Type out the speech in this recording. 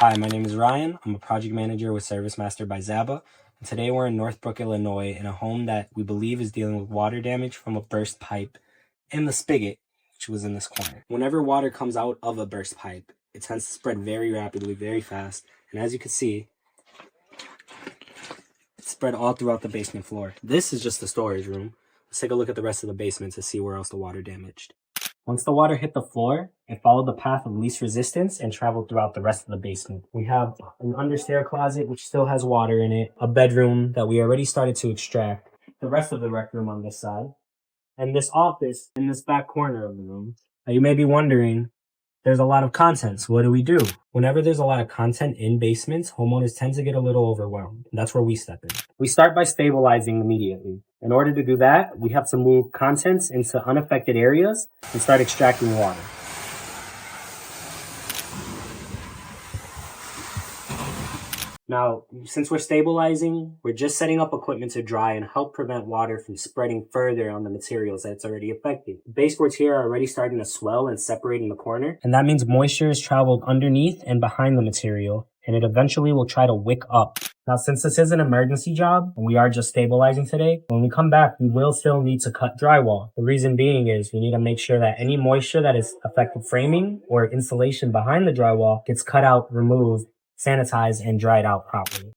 Hi, my name is Ryan. I'm a project manager with ServiceMaster by Zaba. And today we're in Northbrook, Illinois in a home that we believe is dealing with water damage from a burst pipe in the spigot, which was in this corner. Whenever water comes out of a burst pipe, it tends to spread very rapidly, very fast. And as you can see, it's spread all throughout the basement floor. This is just the storage room. Let's take a look at the rest of the basement to see where else the water damaged. Once the water hit the floor, it followed the path of least resistance and traveled throughout the rest of the basement. We have an understair closet which still has water in it, a bedroom that we already started to extract, the rest of the rec room on this side, and this office in this back corner of the room. Now you may be wondering, there's a lot of contents. What do we do? Whenever there's a lot of content in basements, homeowners tend to get a little overwhelmed. And that's where we step in. We start by stabilizing immediately. In order to do that, we have to move contents into unaffected areas and start extracting water. Now, since we're stabilizing, we're just setting up equipment to dry and help prevent water from spreading further on the materials that it's already affecting. The baseboards here are already starting to swell and separate in the corner, and that means moisture is traveled underneath and behind the material, and it eventually will try to wick up. Now, since this is an emergency job, and we are just stabilizing today, when we come back, we will still need to cut drywall. The reason being is we need to make sure that any moisture that is affected framing or insulation behind the drywall gets cut out, removed, sanitized, and dried out properly.